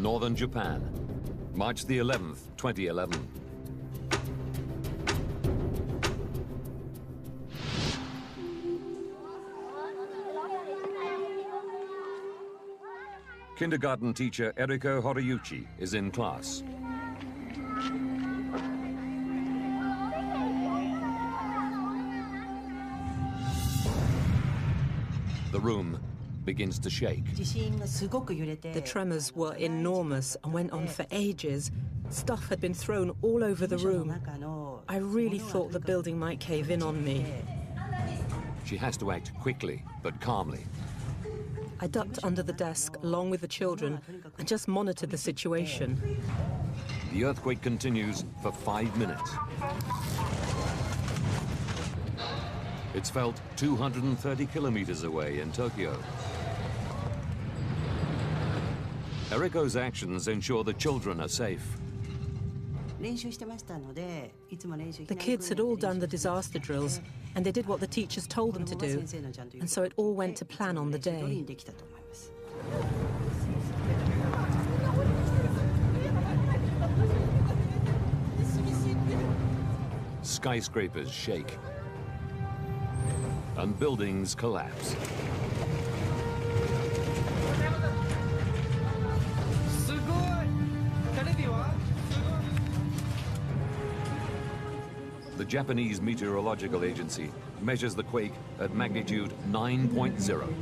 northern Japan, March the 11th, 2011. Kindergarten teacher Eriko Horiyuchi is in class. The room begins to shake. The tremors were enormous and went on for ages. Stuff had been thrown all over the room. I really thought the building might cave in on me. She has to act quickly but calmly. I ducked under the desk along with the children and just monitored the situation. The earthquake continues for 5 minutes. It's felt 230 kilometers away in Tokyo. Eriko's actions ensure the children are safe. The kids had all done the disaster drills, and they did what the teachers told them to do, and so it all went to plan on the day. Skyscrapers shake, and buildings collapse. The Japanese Meteorological Agency measures the quake at magnitude 9.0.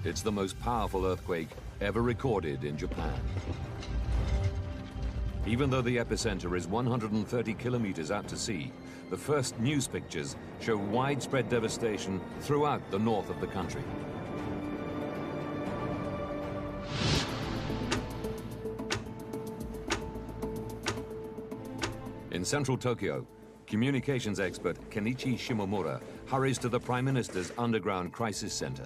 It's the most powerful earthquake ever recorded in Japan. Even though the epicenter is 130 kilometers out to sea, the first news pictures show widespread devastation throughout the north of the country. In central Tokyo, communications expert Kenichi Shimomura hurries to the Prime Minister's underground crisis center.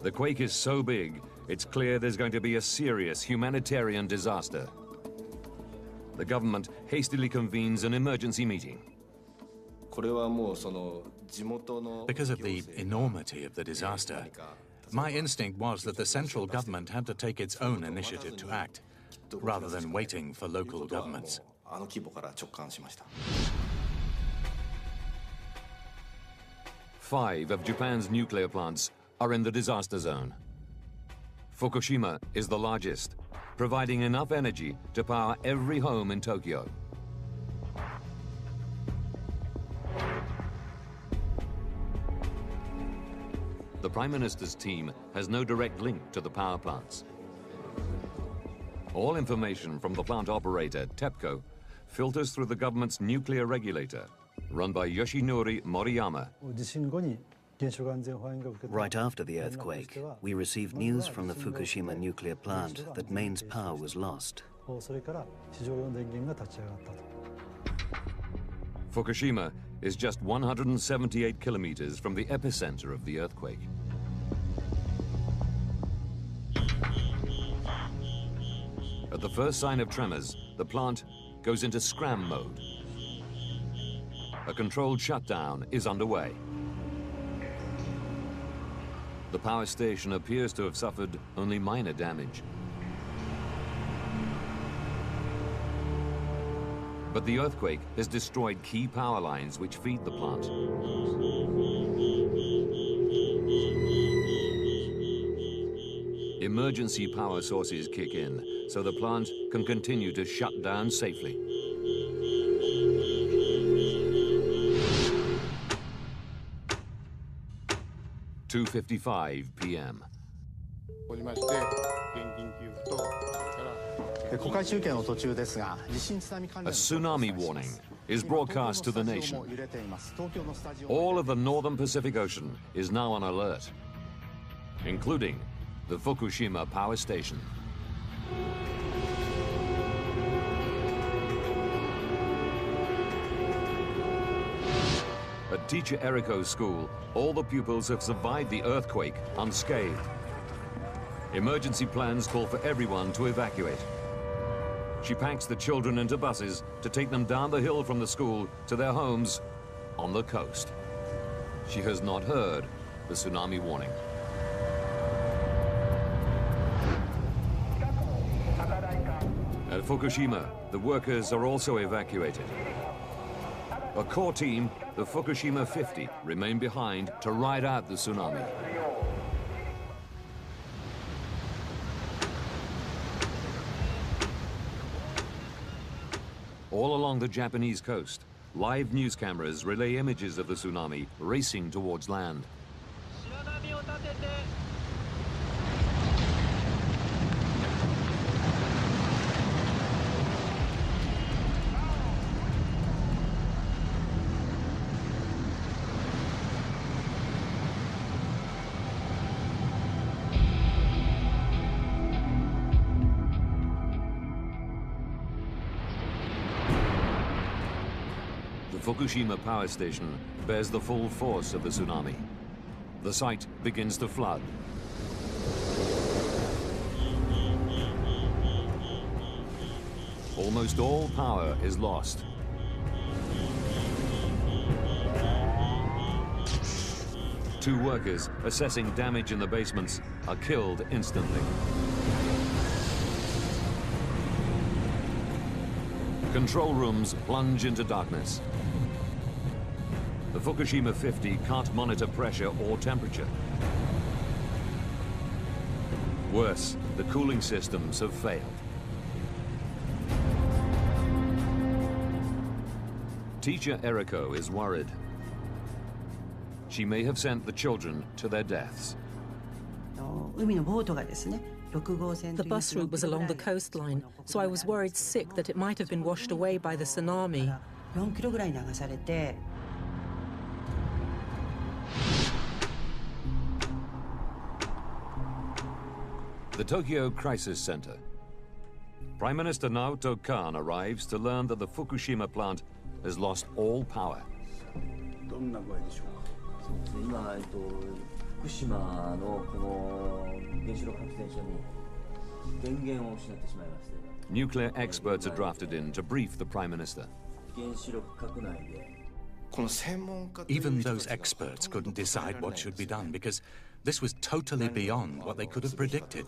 The quake is so big, it's clear there's going to be a serious humanitarian disaster. The government hastily convenes an emergency meeting. Because of the enormity of the disaster, my instinct was that the central government had to take its own initiative to act, rather than waiting for local governments. 5 of Japan's nuclear plants are in the disaster zone. Fukushima is the largest, providing enough energy to power every home in Tokyo. The Prime Minister's team has no direct link to the power plants. All information from the plant operator, TEPCO, filters through the government's nuclear regulator, run by Yoshinori Moriyama. Right after the earthquake, we received news from the Fukushima nuclear plant that mains power was lost. Fukushima is just 178 kilometers from the epicenter of the earthquake. At the first sign of tremors, the plant goes into scram mode. A controlled shutdown is underway. The power station appears to have suffered only minor damage. But the earthquake has destroyed key power lines which feed the plant. Emergency power sources kick in, so the plant can continue to shut down safely. (2:55 p.m.) A tsunami warning is broadcast to the nation. All of the northern Pacific Ocean is now on alert, including the Fukushima power station. At teacher Eriko's school, all the pupils have survived the earthquake unscathed. Emergency plans call for everyone to evacuate. She packs the children into buses to take them down the hill from the school to their homes on the coast. She has not heard the tsunami warning. At Fukushima, the workers are also evacuated. A core team, the Fukushima 50, remain behind to ride out the tsunami. All along the Japanese coast, live news cameras relay images of the tsunami racing towards land. The Fukushima power station bears the full force of the tsunami. The site begins to flood. Almost all power is lost. Two workers assessing damage in the basements are killed instantly. Control rooms plunge into darkness. The Fukushima 50 can't monitor pressure or temperature. Worse, the cooling systems have failed. Teacher Eriko is worried. She may have sent the children to their deaths. The bus route was along the coastline, so I was worried sick that it might have been washed away by the tsunami. The Tokyo Crisis Center. Prime Minister Naoto Kan arrives to learn that the Fukushima plant has lost all power. Nuclear experts are drafted in to brief the Prime Minister. Even those experts couldn't decide what should be done because this was totally beyond what they could have predicted.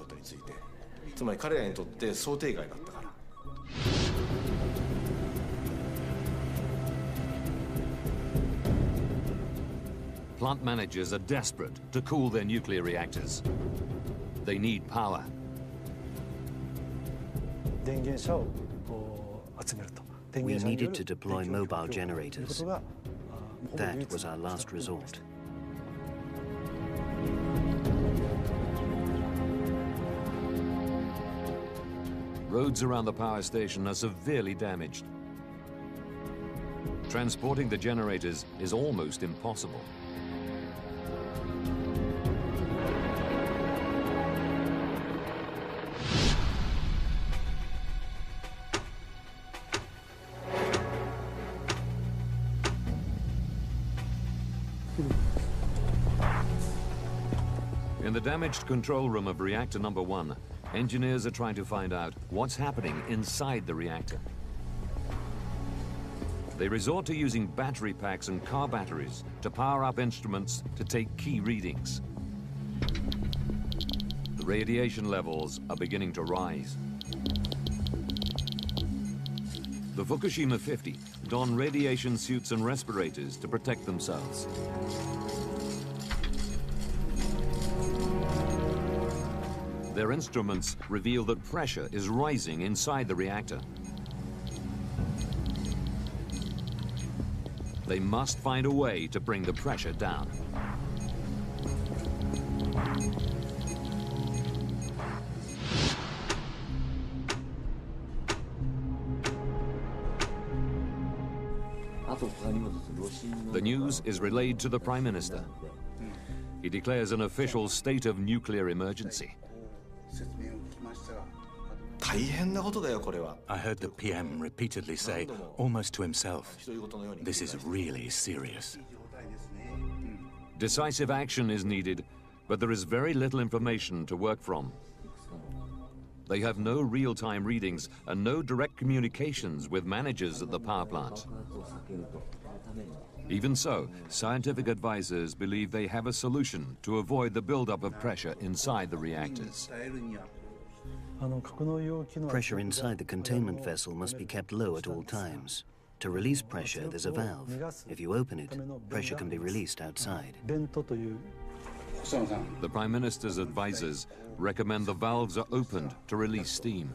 Plant managers are desperate to cool their nuclear reactors. They need power. We needed to deploy mobile generators. That was our last resort. Roads around the power station are severely damaged. Transporting the generators is almost impossible. In the damaged control room of reactor number 1, engineers are trying to find out what's happening inside the reactor. They resort to using battery packs and car batteries to power up instruments to take key readings. The radiation levels are beginning to rise. The Fukushima 50 don radiation suits and respirators to protect themselves. Their instruments reveal that pressure is rising inside the reactor. They must find a way to bring the pressure down. The news is relayed to the Prime Minister. He declares an official state of nuclear emergency. I heard the PM repeatedly say, almost to himself, this is really serious. Decisive action is needed, but there is very little information to work from. They have no real-time readings and no direct communications with managers at the power plant. Even so, scientific advisors believe they have a solution to avoid the buildup of pressure inside the reactors. Pressure inside the containment vessel must be kept low at all times. To release pressure, there's a valve. If you open it, pressure can be released outside. The Prime Minister's advisors recommend the valves are opened to release steam.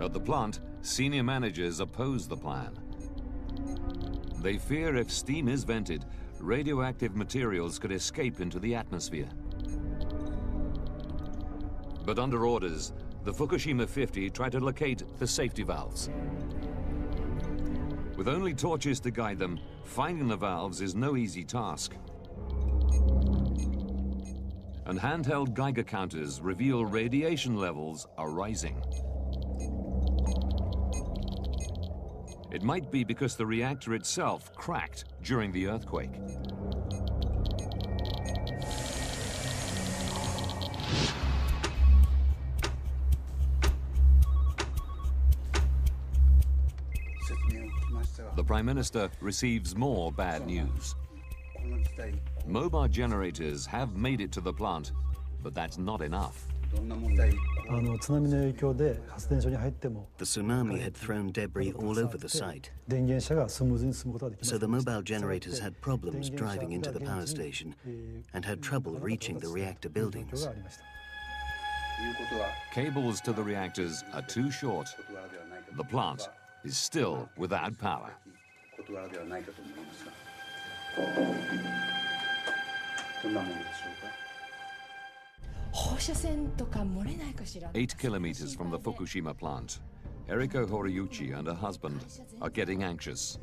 At the plant, senior managers oppose the plan. They fear if steam is vented, radioactive materials could escape into the atmosphere. But under orders, the Fukushima 50 try to locate the safety valves. With only torches to guide them, finding the valves is no easy task. And handheld Geiger counters reveal radiation levels are rising. It might be because the reactor itself cracked during the earthquake. The Prime Minister receives more bad news. Mobile generators have made it to the plant, but that's not enough. The tsunami had thrown debris all over the site, so the mobile generators had problems driving into the power station and had trouble reaching the reactor buildings. Cables to the reactors are too short. The plant is still without power. 8 kilometers from the Fukushima plant, Eriko Horiyuchi and her husband are getting anxious.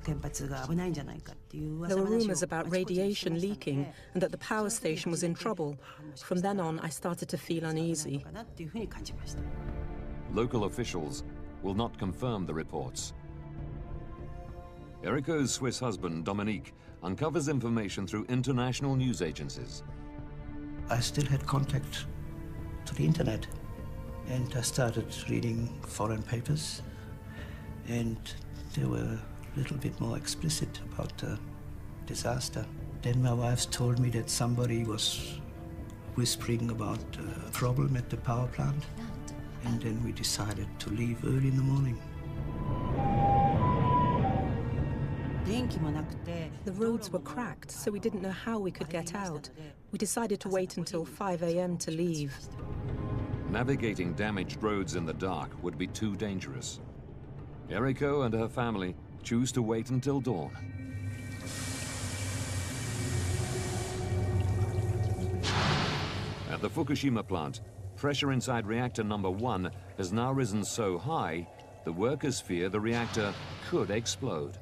There were rumors about radiation leaking and that the power station was in trouble. From then on, I started to feel uneasy. Local officials will not confirm the reports. Eriko's Swiss husband, Dominique, uncovers information through international news agencies. I still had contact to the internet, and I started reading foreign papers, and they were a little bit more explicit about the disaster. Then my wife told me that somebody was whispering about a problem at the power plant, and then we decided to leave early in the morning. The roads were cracked, so we didn't know how we could get out. We decided to wait until 5 a.m. to leave. Navigating damaged roads in the dark would be too dangerous. Eriko and her family choose to wait until dawn. At the Fukushima plant, pressure inside reactor number 1 has now risen so high, the workers fear the reactor could explode.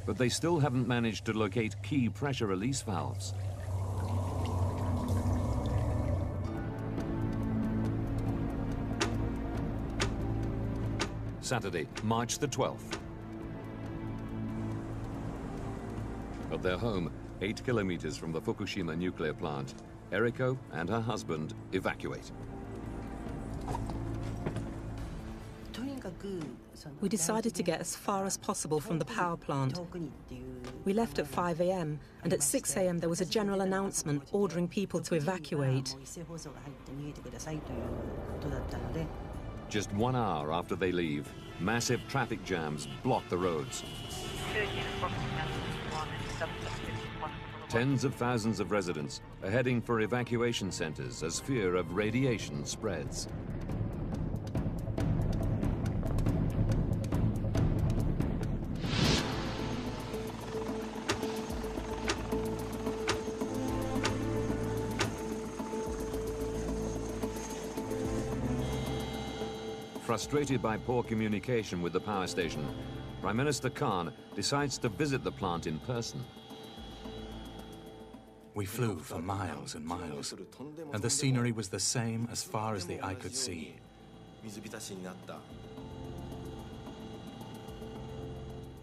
But they still haven't managed to locate key pressure release valves. Saturday, March the 12th. At their home, 8 kilometers from the Fukushima nuclear plant, Eriko and her husband evacuate. We decided to get as far as possible from the power plant. We left at 5 a.m. and at 6 a.m. there was a general announcement ordering people to evacuate. Just 1 hour after they leave, massive traffic jams block the roads. Tens of thousands of residents are heading for evacuation centers as fear of radiation spreads. Frustrated by poor communication with the power station, Prime Minister Khan decides to visit the plant in person. We flew for miles and miles, and the scenery was the same as far as the eye could see.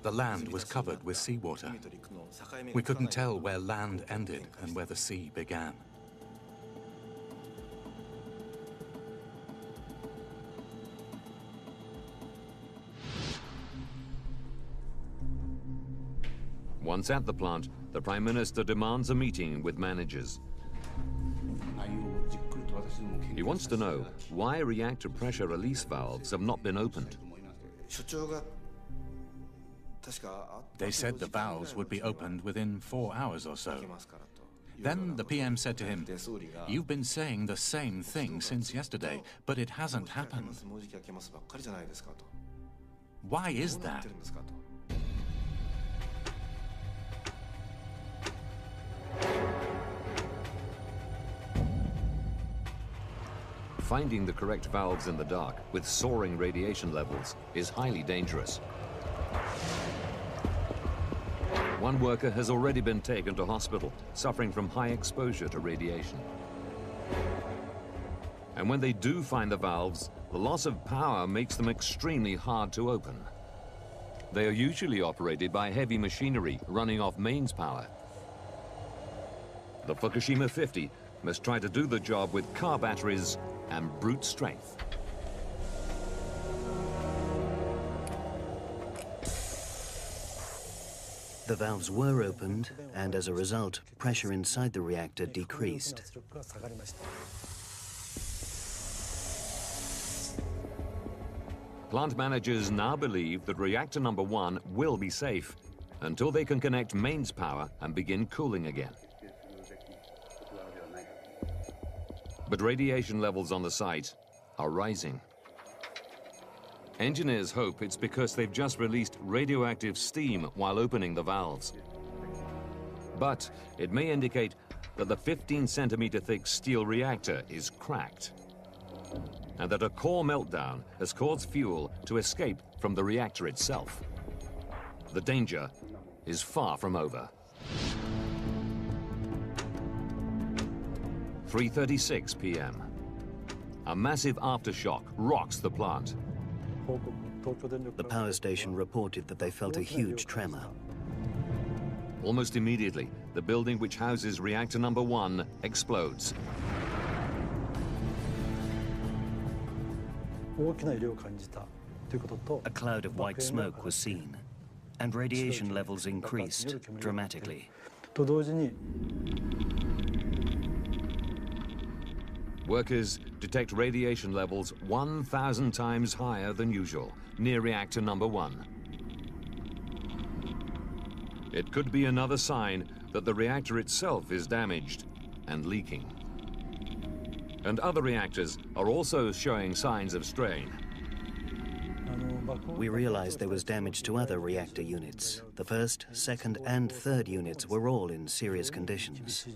The land was covered with seawater. We couldn't tell where land ended and where the sea began. Once at the plant, the Prime Minister demands a meeting with managers. He wants to know why reactor pressure release valves have not been opened. They said the valves would be opened within 4 hours or so. Then the PM said to him, "You've been saying the same thing since yesterday, but it hasn't happened. Why is that?" Finding the correct valves in the dark with soaring radiation levels is highly dangerous. One worker has already been taken to hospital, suffering from high exposure to radiation. And when they do find the valves, the loss of power makes them extremely hard to open. They are usually operated by heavy machinery running off mains power. The Fukushima 50 must try to do the job with car batteries and brute strength. The valves were opened, and as a result, pressure inside the reactor decreased. Plant managers now believe that reactor number 1 will be safe until they can connect mains power and begin cooling again. But radiation levels on the site are rising. Engineers hope it's because they've just released radioactive steam while opening the valves. But it may indicate that the 15-centimeter thick steel reactor is cracked, and that a core meltdown has caused fuel to escape from the reactor itself. The danger is far from over. 3:36 p.m. A massive aftershock rocks the plant. The power station reported that they felt a huge tremor. Almost immediately, the building which houses reactor number 1 explodes. A cloud of white smoke was seen, and radiation levels increased dramatically. Workers detect radiation levels 1,000 times higher than usual near reactor number 1. It could be another sign that the reactor itself is damaged and leaking. And other reactors are also showing signs of strain. We realized there was damage to other reactor units. The first, second, and third units were all in serious conditions.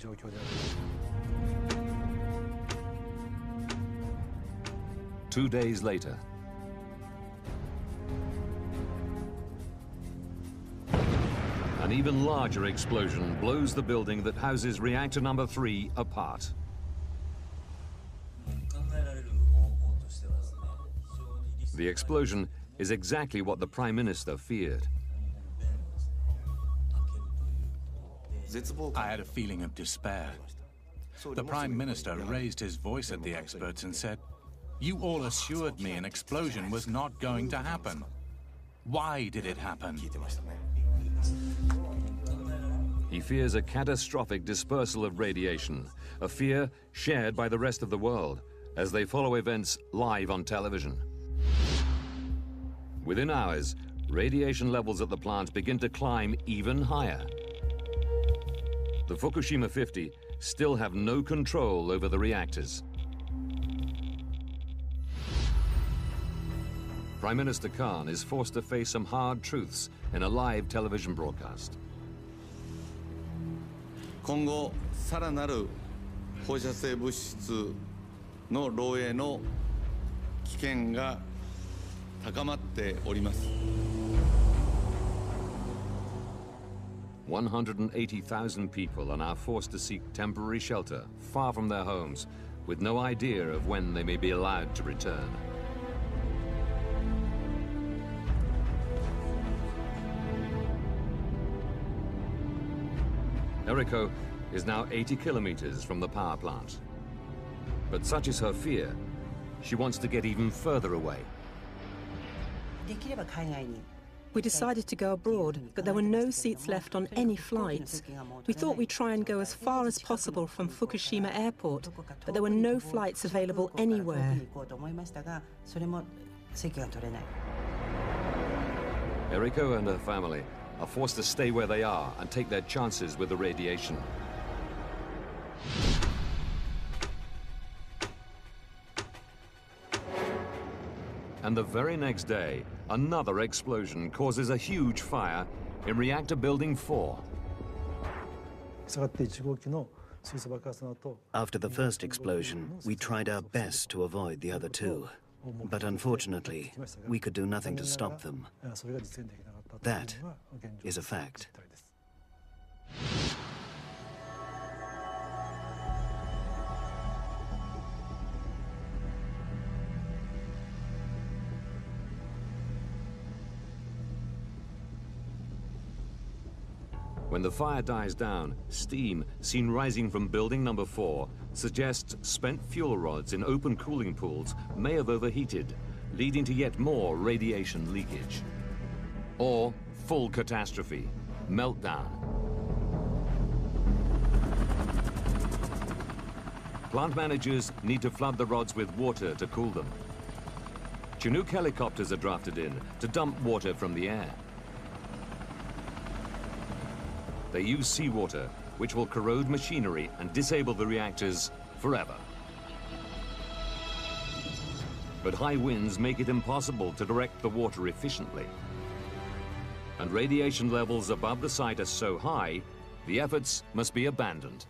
Two days later, an even larger explosion blows the building that houses reactor number 3 apart. The explosion is exactly what the Prime Minister feared. I had a feeling of despair. The Prime Minister raised his voice at the experts and said, "You all assured me an explosion was not going to happen. Why did it happen?" He fears a catastrophic dispersal of radiation, a fear shared by the rest of the world as they follow events live on television. Within hours, radiation levels at the plant begin to climb even higher. The Fukushima 50 still have no control over the reactors. Prime Minister Khan is forced to face some hard truths in a live television broadcast. 今後さらなる放射性物質の漏洩の危険が高まっております。 180,000 people are now forced to seek temporary shelter far from their homes, with no idea of when they may be allowed to return. Eriko is now 80 kilometers from the power plant. But such is her fear, she wants to get even further away. We decided to go abroad, but there were no seats left on any flights. We thought we'd try and go as far as possible from Fukushima Airport, but there were no flights available anywhere. Eriko and her family are forced to stay where they are and take their chances with the radiation. And the very next day, another explosion causes a huge fire in reactor building 4. After the first explosion, we tried our best to avoid the other two. But unfortunately, we could do nothing to stop them. That is a fact. When the fire dies down, steam seen rising from building number 4 suggests spent fuel rods in open cooling pools may have overheated, leading to yet more radiation leakage. Or full catastrophe, meltdown. Plant managers need to flood the rods with water to cool them. Chinook helicopters are drafted in to dump water from the air. They use seawater, which will corrode machinery and disable the reactors forever. But high winds make it impossible to direct the water efficiently. And radiation levels above the site are so high, the efforts must be abandoned.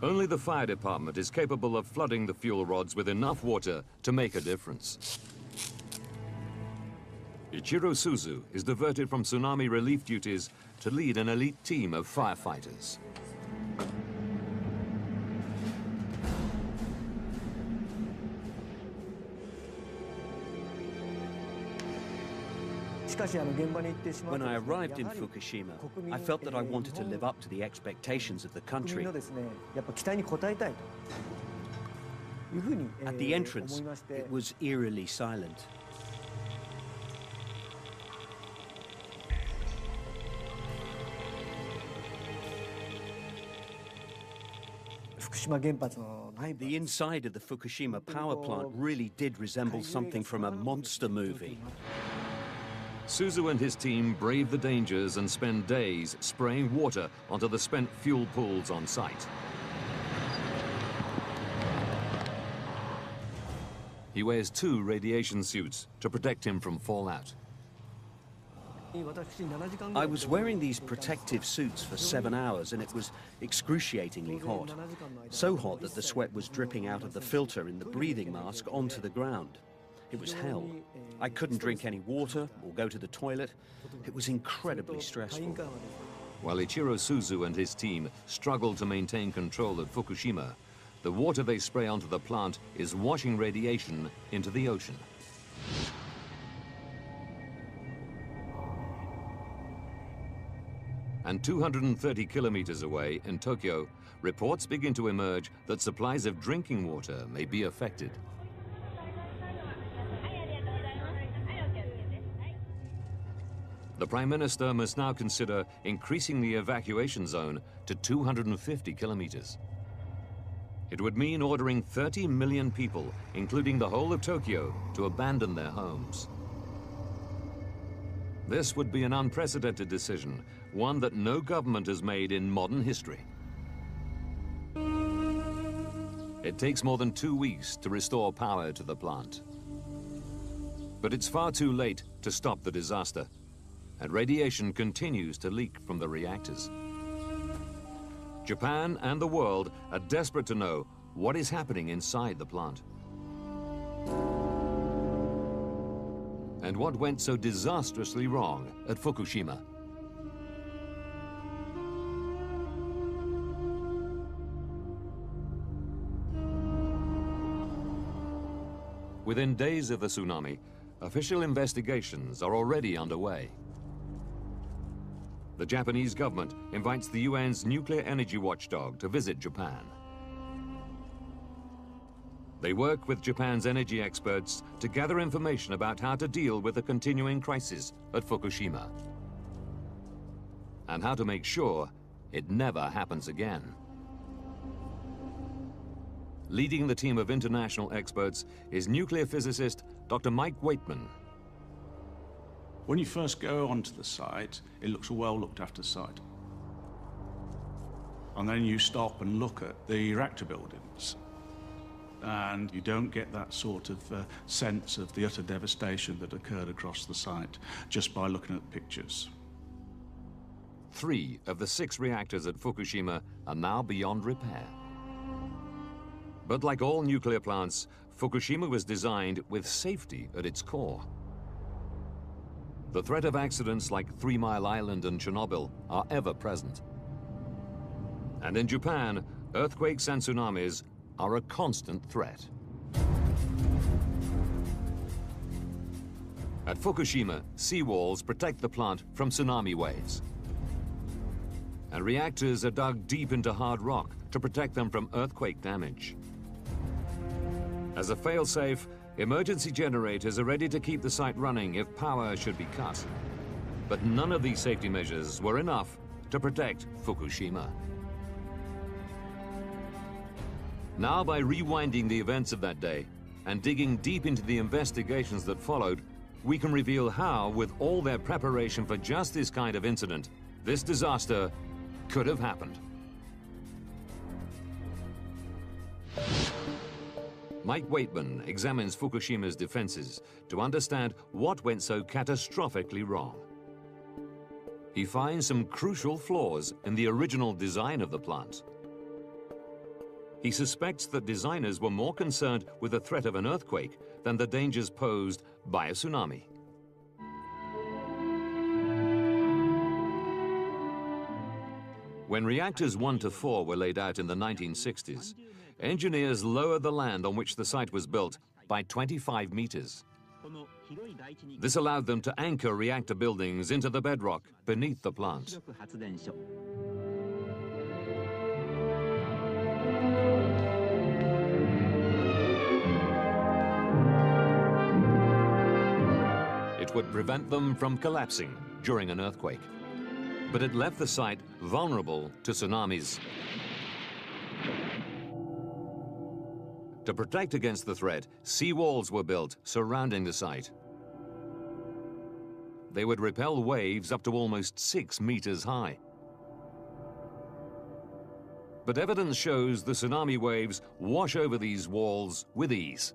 Only the fire department is capable of flooding the fuel rods with enough water to make a difference. Ichiro Suzu is diverted from tsunami relief duties to lead an elite team of firefighters. When I arrived in Fukushima, I felt that I wanted to live up to the expectations of the country. At the entrance, it was eerily silent. The inside of the Fukushima power plant really did resemble something from a monster movie. Suzu and his team brave the dangers and spend days spraying water onto the spent fuel pools on site. He wears 2 radiation suits to protect him from fallout. I was wearing these protective suits for 7 hours and it was excruciatingly hot. So hot that the sweat was dripping out of the filter in the breathing mask onto the ground. It was hell. I couldn't drink any water or go to the toilet. It was incredibly stressful. While Ichiro Suzu and his team struggle to maintain control at Fukushima, the water they spray onto the plant is washing radiation into the ocean. And 230 kilometers away in Tokyo, reports begin to emerge that supplies of drinking water may be affected. The Prime Minister must now consider increasing the evacuation zone to 250 kilometers. It would mean ordering 30 million people, including the whole of Tokyo, to abandon their homes. This would be an unprecedented decision, one that no government has made in modern history. It takes more than 2 weeks to restore power to the plant. But it's far too late to stop the disaster, and radiation continues to leak from the reactors. Japan and the world are desperate to know what is happening inside the plant. And what went so disastrously wrong at Fukushima? Within days of the tsunami, official investigations are already underway. The Japanese government invites the UN's nuclear energy watchdog to visit Japan. They work with Japan's energy experts to gather information about how to deal with the continuing crisis at Fukushima and how to make sure it never happens again. Leading the team of international experts is nuclear physicist Dr. Mike Waitman. When you first go onto the site, it looks a well looked after site. And then you stop and look at the reactor buildings. And you don't get that sort of sense of the utter devastation that occurred across the site just by looking at the pictures. 3 of the 6 reactors at Fukushima are now beyond repair. But like all nuclear plants, Fukushima was designed with safety at its core. The threat of accidents like 3 Mile Island and Chernobyl are ever present. And in Japan, earthquakes and tsunamis are a constant threat. At Fukushima, seawalls protect the plant from tsunami waves. And reactors are dug deep into hard rock to protect them from earthquake damage. As a fail-safe, emergency generators are ready to keep the site running if power should be cut. But none of these safety measures were enough to protect Fukushima. Now, by rewinding the events of that day and digging deep into the investigations that followed, we can reveal how, with all their preparation for just this kind of incident, this disaster could have happened. Mike Waitman examines Fukushima's defenses to understand what went so catastrophically wrong. He finds some crucial flaws in the original design of the plant. He suspects that designers were more concerned with the threat of an earthquake than the dangers posed by a tsunami. When reactors 1 to 4 were laid out in the 1960s, engineers lowered the land on which the site was built by 25 meters. This allowed them to anchor reactor buildings into the bedrock beneath the plant. It would prevent them from collapsing during an earthquake. But it left the site vulnerable to tsunamis. To protect against the threat, seawalls were built surrounding the site. They would repel waves up to almost 6 meters high. But evidence shows the tsunami waves wash over these walls with ease.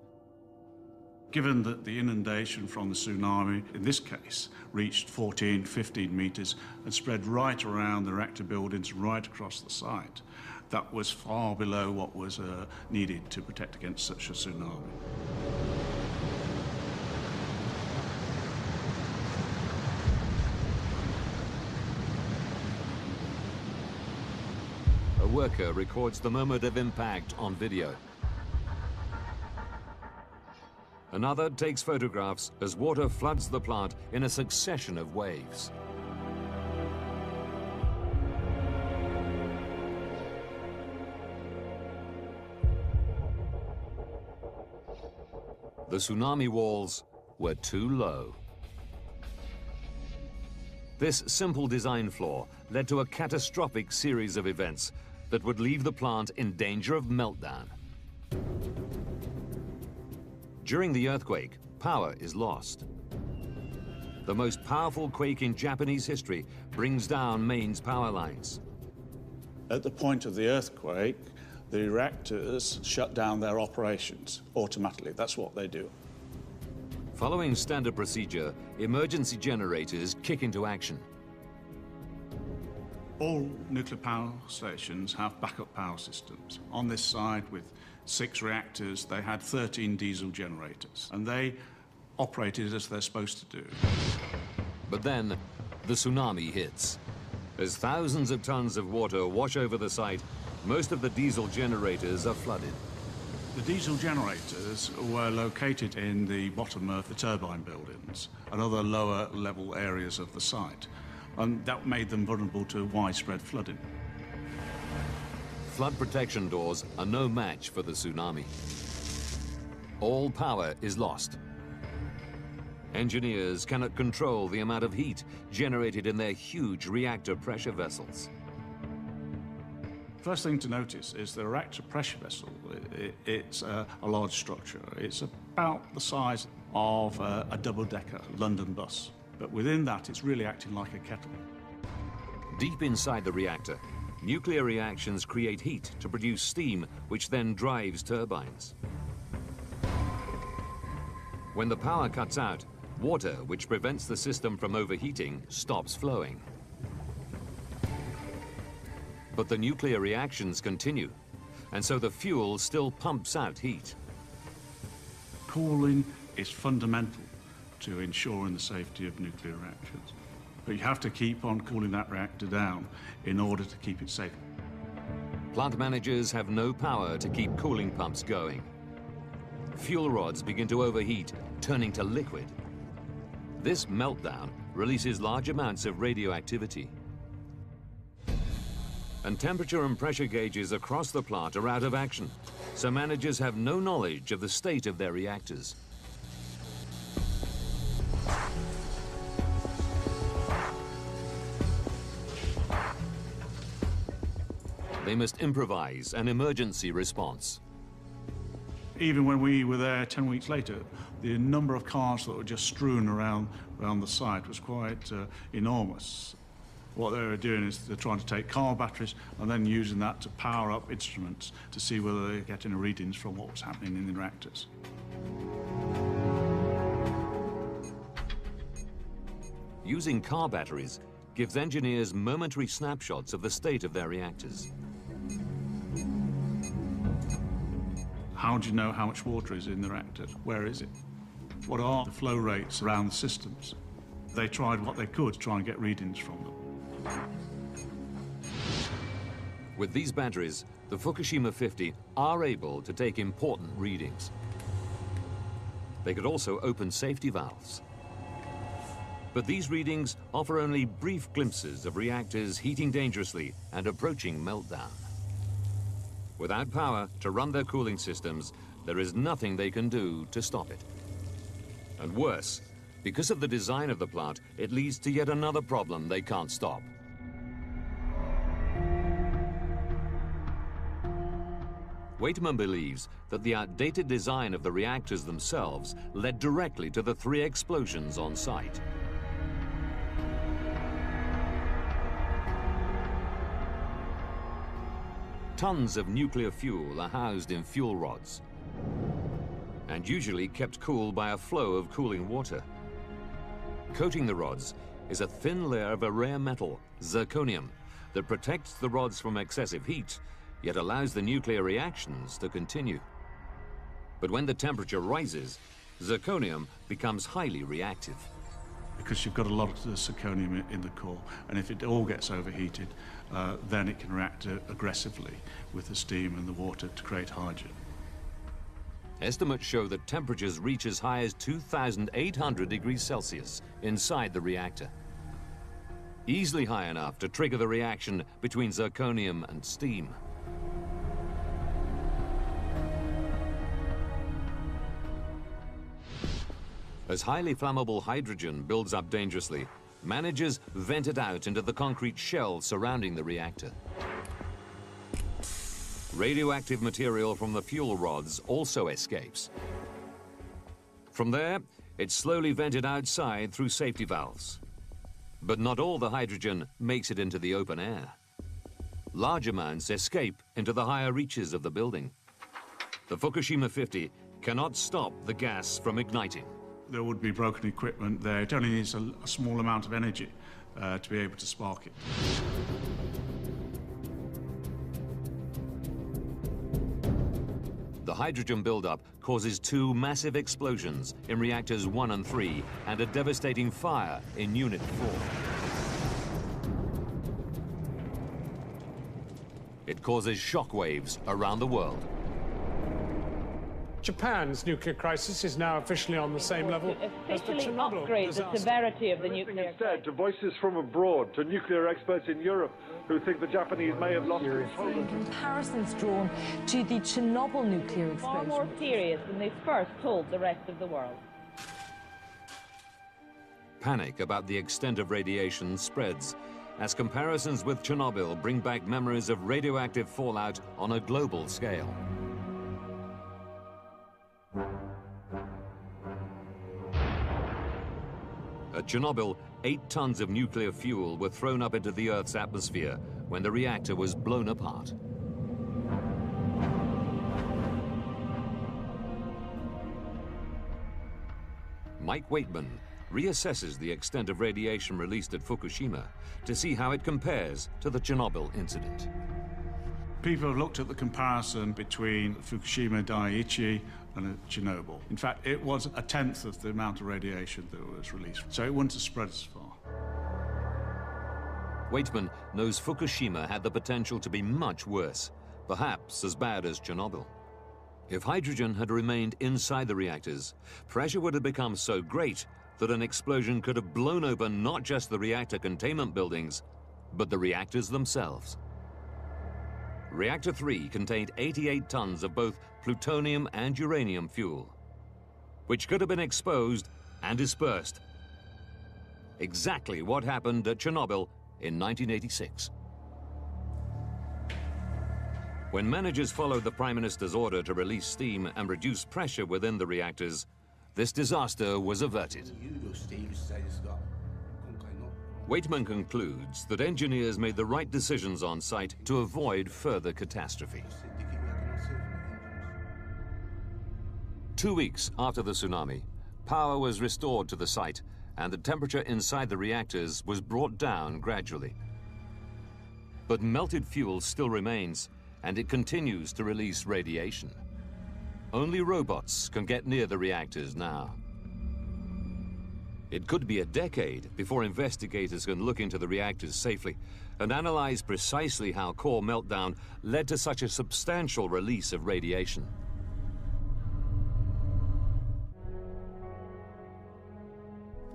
Given that the inundation from the tsunami, in this case, reached 14, 15 meters and spread right around the reactor buildings, right across the site, that was far below what was needed to protect against such a tsunami. A worker records the moment of impact on video. Another takes photographs as water floods the plant in a succession of waves. The tsunami walls were too low. This simple design flaw led to a catastrophic series of events that would leave the plant in danger of meltdown. During the earthquake, power is lost. The most powerful quake in Japanese history brings down Maine's power lines. At the point of the earthquake, the reactors shut down their operations automatically. That's what they do. Following standard procedure, emergency generators kick into action. All nuclear power stations have backup power systems. On this side, with 6 reactors, they had 13 diesel generators, and they operated as they're supposed to do. But then, the tsunami hits. As thousands of tons of water wash over the site, most of the diesel generators are flooded. The diesel generators were located in the bottom of the turbine buildings and other lower level areas of the site, and that made them vulnerable to widespread flooding. Flood protection doors are no match for the tsunami. All power is lost. Engineers cannot control the amount of heat generated in their huge reactor pressure vessels. First thing to notice is the reactor pressure vessel. It's a large structure. It's about the size of a double-decker London bus. But within that, it's really acting like a kettle. Deep inside the reactor, nuclear reactions create heat to produce steam, which then drives turbines. When the power cuts out, water, which prevents the system from overheating, stops flowing. But the nuclear reactions continue, and so the fuel still pumps out heat. Cooling is fundamental to ensuring the safety of nuclear reactors. But you have to keep on cooling that reactor down in order to keep it safe. Plant managers have no power to keep cooling pumps going. Fuel rods begin to overheat, turning to liquid. This meltdown releases large amounts of radioactivity. And temperature and pressure gauges across the plant are out of action, so managers have no knowledge of the state of their reactors. They must improvise an emergency response. Even when we were there 10 weeks later, the number of cars that were just strewn around the site was quite enormous. What they were doing is they're trying to take car batteries and then using that to power up instruments to see whether they're getting readings from what was happening in the reactors. Using car batteries gives engineers momentary snapshots of the state of their reactors. How do you know how much water is in the reactor? Where is it? What are the flow rates around the systems? They tried what they could to try and get readings from them. With these batteries, the Fukushima 50 are able to take important readings. They could also open safety valves. But these readings offer only brief glimpses of reactors heating dangerously and approaching meltdown. Without power to run their cooling systems, there is nothing they can do to stop it. And worse, because of the design of the plant, it leads to yet another problem they can't stop. Waitman believes that the outdated design of the reactors themselves led directly to the 3 explosions on site. Tons of nuclear fuel are housed in fuel rods and usually kept cool by a flow of cooling water. Coating the rods is a thin layer of a rare metal, zirconium, that protects the rods from excessive heat, yet allows the nuclear reactions to continue. But when the temperature rises, zirconium becomes highly reactive. Because you've got a lot of zirconium in the core, and if it all gets overheated, then it can react aggressively with the steam and the water to create hydrogen. Estimates show that temperatures reach as high as 2,800 degrees Celsius inside the reactor. Easily high enough to trigger the reaction between zirconium and steam. As highly flammable hydrogen builds up dangerously, managers vent it out into the concrete shell surrounding the reactor. Radioactive material from the fuel rods also escapes. From there, it's slowly vented outside through safety valves. But not all the hydrogen makes it into the open air. Large amounts escape into the higher reaches of the building. The Fukushima 50 cannot stop the gas from igniting. There would be broken equipment there. It only needs a small amount of energy to be able to spark it. The hydrogen buildup causes 2 massive explosions in reactors 1 and 3 and a devastating fire in Unit 4. It causes shock waves around the world. Japan's nuclear crisis is now officially on the same level as the Chernobyl upgrade disaster. the severity of the nuclear instead to voices from abroad, to nuclear experts in Europe who think the Japanese may have lost control. Comparisons drawn to the Chernobyl nuclear explosion. Far more serious than they first told the rest of the world. Panic about the extent of radiation spreads as comparisons with Chernobyl bring back memories of radioactive fallout on a global scale. At Chernobyl, 8 tons of nuclear fuel were thrown up into the Earth's atmosphere when the reactor was blown apart. Mike Waitman reassesses the extent of radiation released at Fukushima to see how it compares to the Chernobyl incident. People have looked at the comparison between Fukushima Daiichi and Chernobyl. In fact, it was a tenth of the amount of radiation that was released, so it wouldn't have spread as far. Waitman knows Fukushima had the potential to be much worse, perhaps as bad as Chernobyl. If hydrogen had remained inside the reactors, pressure would have become so great that an explosion could have blown open not just the reactor containment buildings, but the reactors themselves. Reactor 3 contained 88 tons of both plutonium and uranium fuel, which could have been exposed and dispersed. Exactly what happened at Chernobyl in 1986. When managers followed the Prime Minister's order to release steam and reduce pressure within the reactors, this disaster was averted. Waitman concludes that engineers made the right decisions on site to avoid further catastrophe. 2 weeks after the tsunami, power was restored to the site and the temperature inside the reactors was brought down gradually. But melted fuel still remains, and it continues to release radiation. Only robots can get near the reactors now. It could be a decade before investigators can look into the reactors safely and analyze precisely how core meltdown led to such a substantial release of radiation.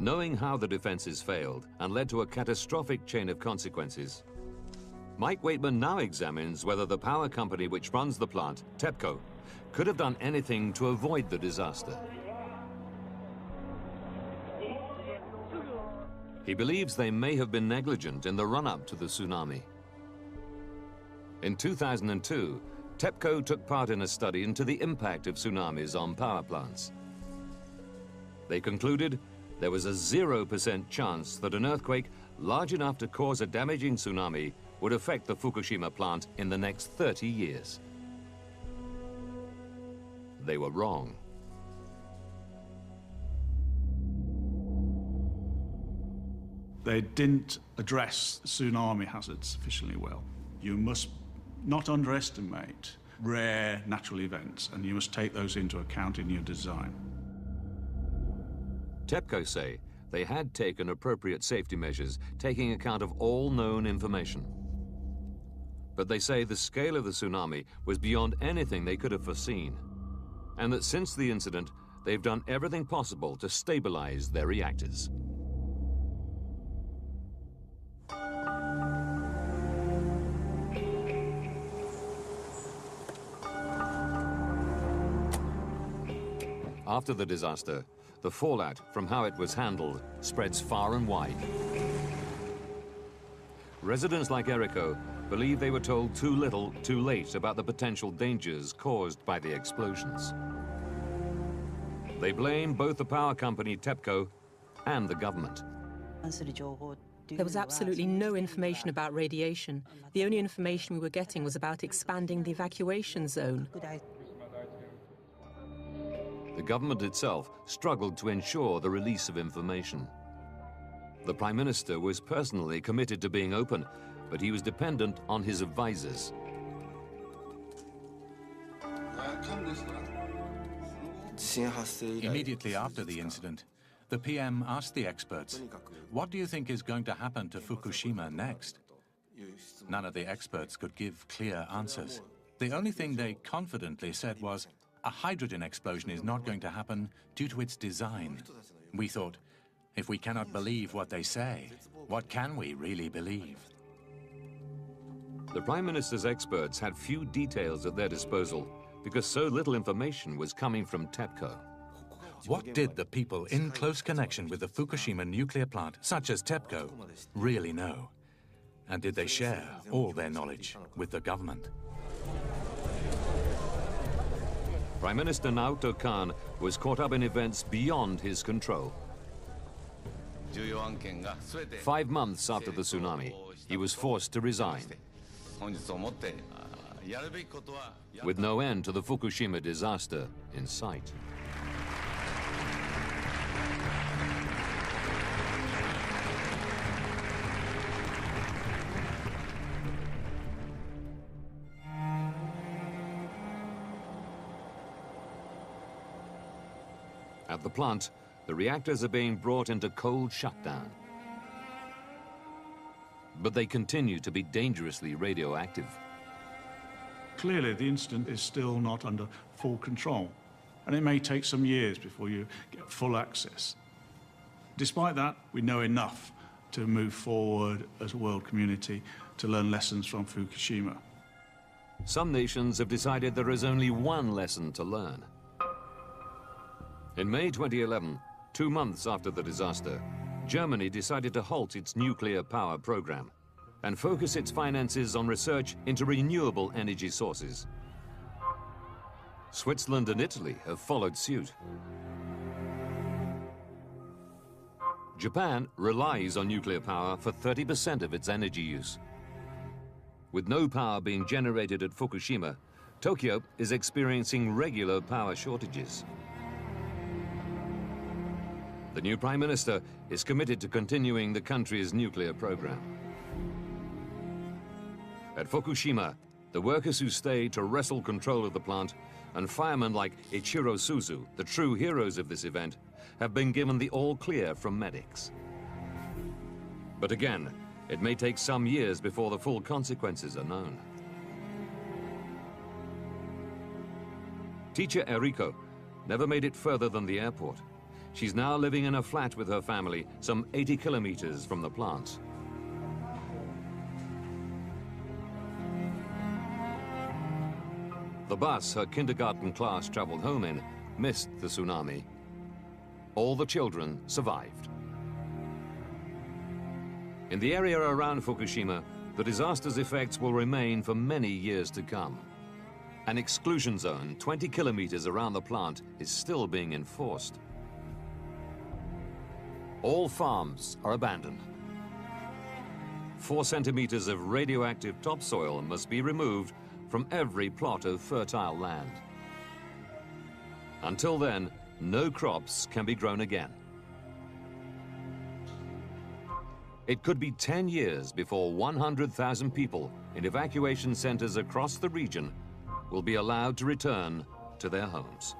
Knowing how the defenses failed and led to a catastrophic chain of consequences, Mike Waitman now examines whether the power company which runs the plant, TEPCO, could have done anything to avoid the disaster. He believes they may have been negligent in the run-up to the tsunami. In 2002, TEPCO took part in a study into the impact of tsunamis on power plants. They concluded there was a 0% chance that an earthquake large enough to cause a damaging tsunami would affect the Fukushima plant in the next 30 years. They were wrong. They didn't address tsunami hazards sufficiently well. You must not underestimate rare natural events, and you must take those into account in your design. TEPCO say they had taken appropriate safety measures, taking account of all known information. But they say the scale of the tsunami was beyond anything they could have foreseen, and that since the incident, they've done everything possible to stabilize their reactors. After the disaster, the fallout from how it was handled spreads far and wide. Residents like Eriko believe they were told too little, too late about the potential dangers caused by the explosions. They blame both the power company TEPCO and the government. There was absolutely no information about radiation. The only information we were getting was about expanding the evacuation zone. The government itself struggled to ensure the release of information. The Prime Minister was personally committed to being open, but he was dependent on his advisors. Immediately after the incident, the PM asked the experts, "What do you think is going to happen to Fukushima next?" None of the experts could give clear answers. The only thing they confidently said was, a hydrogen explosion is not going to happen due to its design. We thought, if we cannot believe what they say, what can we really believe? The Prime Minister's experts had few details at their disposal because so little information was coming from TEPCO. What did the people in close connection with the Fukushima nuclear plant, such as TEPCO, really know? And did they share all their knowledge with the government? Prime Minister Naoto Kan was caught up in events beyond his control. 5 months after the tsunami, he was forced to resign, with no end to the Fukushima disaster in sight. At the plant, the reactors are being brought into cold shutdown. But they continue to be dangerously radioactive. Clearly, the incident is still not under full control, and it may take some years before you get full access. Despite that, we know enough to move forward as a world community to learn lessons from Fukushima. Some nations have decided there is only one lesson to learn. In May 2011, 2 months after the disaster, Germany decided to halt its nuclear power program and focus its finances on research into renewable energy sources. Switzerland and Italy have followed suit. Japan relies on nuclear power for 30% of its energy use. With no power being generated at Fukushima, Tokyo is experiencing regular power shortages. The new Prime Minister is committed to continuing the country's nuclear program. At Fukushima, the workers who stayed to wrestle control of the plant and firemen like Ichiro Suzu, the true heroes of this event, have been given the all-clear from medics. But again, it may take some years before the full consequences are known. Teacher Eriko never made it further than the airport. She's now living in a flat with her family, some 80 kilometers from the plant. The bus her kindergarten class traveled home in missed the tsunami. All the children survived. In the area around Fukushima, the disaster's effects will remain for many years to come. An exclusion zone 20 kilometers around the plant is still being enforced. All farms are abandoned. 4 centimeters of radioactive topsoil must be removed from every plot of fertile land. Until then, no crops can be grown again. It could be 10 years before 100,000 people in evacuation centers across the region will be allowed to return to their homes.